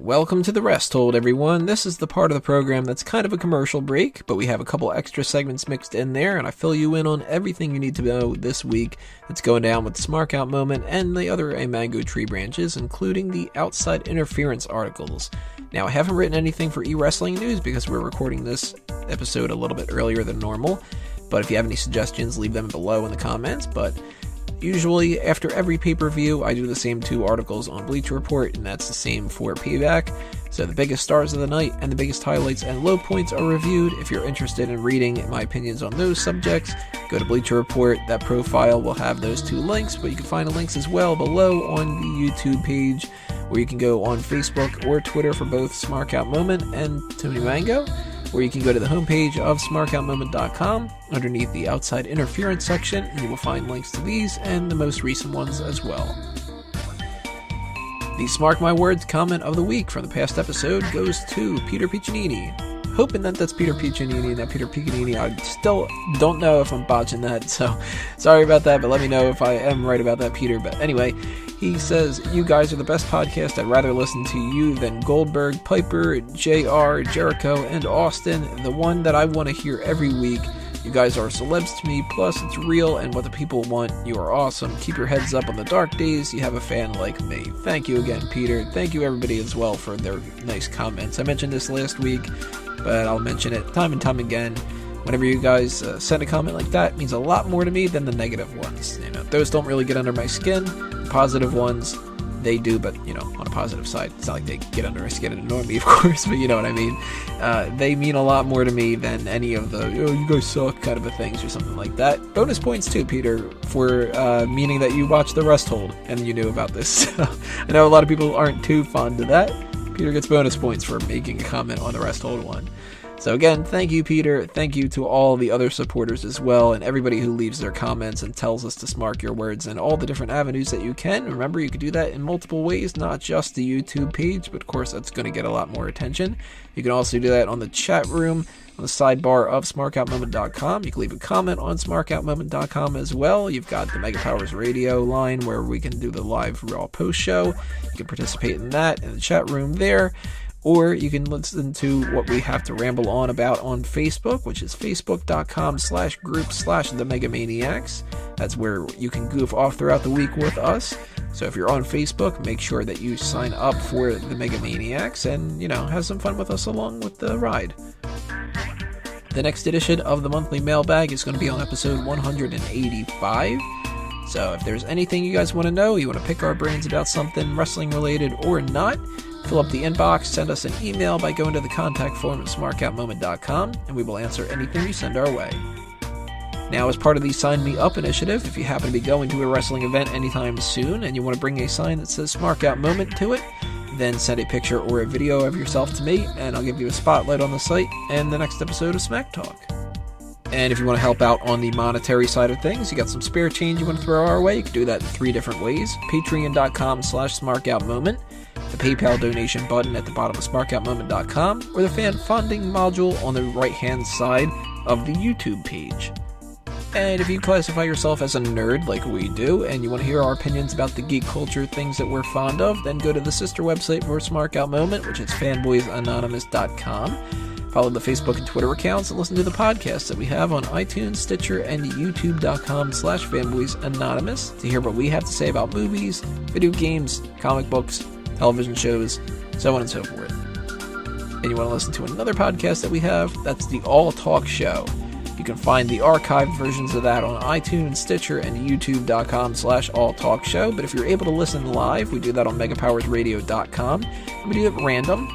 Welcome to the Rest Hold, everyone. This is the part of the program that's kind of a commercial break, but we have a couple extra segments mixed in there, and I fill you in on everything you need to know this week that's going down with the Smark Out moment and the other A Mango Tree branches, including the outside interference articles. Now, I haven't written anything for e-wrestling news because we're recording this episode a little bit earlier than normal, but if you have any suggestions, leave them below in the comments. But usually, after every pay-per-view, I do the same 2 articles on Bleacher Report, and that's the same for Payback. So the biggest stars of the night and the biggest highlights and low points are reviewed. If you're interested in reading my opinions on those subjects, go to Bleacher Report. That profile will have those 2 links, but you can find the links as well below on the YouTube page, where you can go on Facebook or Twitter for both Smark Out Moment and Tony Mango, or you can go to the homepage of smarkoutmoment.com underneath the outside interference section, and you will find links to these and the most recent ones as well. The Smark My Words comment of the week from the past episode goes to Peter Piccininni. Hoping that that's Peter Piccininni and not Peter Piccininni. I still don't know if I'm botching that, so sorry about that, but let me know if I am right about that, Peter. But anyway, he says, "You guys are the best podcast. I'd rather listen to you than Goldberg, Piper, JR, Jericho, and Austin. The one that I want to hear every week. You guys are celebs to me, plus it's real and what the people want. You are awesome. Keep your heads up on the dark days. You have a fan like me." Thank you again, Peter. Thank you everybody as well for their nice comments. I mentioned this last week, but I'll mention it time and time again. Whenever you guys send a comment like that, it means a lot more to me than the negative ones. You know, those don't really get under my skin. The positive ones, they do, but, you know, on a positive side. It's not like they get under my skin and annoy me, of course, but you know what I mean. They mean a lot more to me than any of the, "oh, you guys suck" kind of a things or something like that. Bonus points too, Peter, for meaning that you watched the Rest Hold and you knew about this. I know a lot of people aren't too fond of that. Peter gets bonus points for making a comment on the Rest Hold one. So again, thank you, Peter. Thank you to all the other supporters as well, and everybody who leaves their comments and tells us to smark your words and all the different avenues that you can. Remember, you can do that in multiple ways, not just the YouTube page, but of course that's going to get a lot more attention. You can also do that on the chat room, on the sidebar of smarkoutmoment.com. You can leave a comment on smarkoutmoment.com as well. You've got the Mega Powers radio line where we can do the live Raw post show. You can participate in that in the chat room there. Or you can listen to what we have to ramble on about on Facebook, which is facebook.com/group/the Megamaniacs. That's where you can goof off throughout the week with us. So if you're on Facebook, make sure that you sign up for the Megamaniacs and, you know, have some fun with us along with the ride. The next edition of the monthly Mailbag is going to be on episode 185. So if there's anything you guys want to know, you want to pick our brains about something wrestling related or not, fill up the inbox, send us an email by going to the contact form at smarkoutmoment.com, and we will answer anything you send our way. Now, as part of the Sign Me Up initiative, if you happen to be going to a wrestling event anytime soon and you want to bring a sign that says Smark Out Moment to it, then send a picture or a video of yourself to me, and I'll give you a spotlight on the site and the next episode of Smack Talk. And if you want to help out on the monetary side of things, you got some spare change you want to throw our way, you can do that in 3 different ways. Patreon.com/smarkoutmoment, the PayPal donation button at the bottom of smarkoutmoment.com, or the fan funding module on the right-hand side of the YouTube page. And if you classify yourself as a nerd like we do, and you want to hear our opinions about the geek culture things that we're fond of, then go to the sister website for Smark Out Moment, which is fanboysanonymous.com. Follow the Facebook and Twitter accounts and listen to the podcasts that we have on iTunes, Stitcher, and youtube.com/fanboysanonymous to hear what we have to say about movies, video games, comic books, television shows, so on and so forth. And you want to listen to another podcast that we have, that's the All Talk Show. You can find the archived versions of that on iTunes, Stitcher, and youtube.com/alltalkshow. But if you're able to listen live, we do that on megapowersradio.com, and we do it random.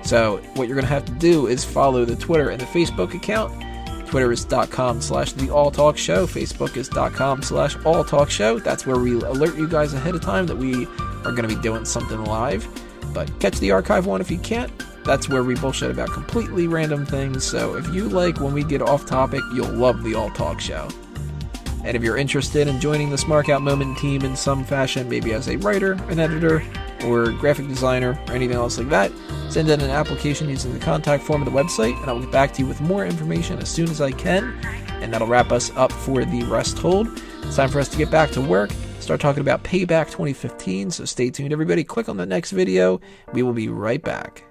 So what you're going to have to do is follow the Twitter and the Facebook account. Twitter is .com/thealltalkshow. Facebook is .com/alltalkshow. That's where we alert you guys ahead of time that we are going to be doing something live. But catch the archive one if you can't. That's where we bullshit about completely random things. So if you like when we get off topic, you'll love the All Talk Show. And if you're interested in joining the Smark Out Moment team in some fashion, maybe as a writer, an editor, or graphic designer, or anything else like that, send in an application using the contact form of the website, and I'll get back to you with more information as soon as I can. And that'll wrap us up for the Rest Hold. It's time for us to get back to work. start talking about Payback 2015, so stay tuned, everybody. Click on the next video. We will be right back.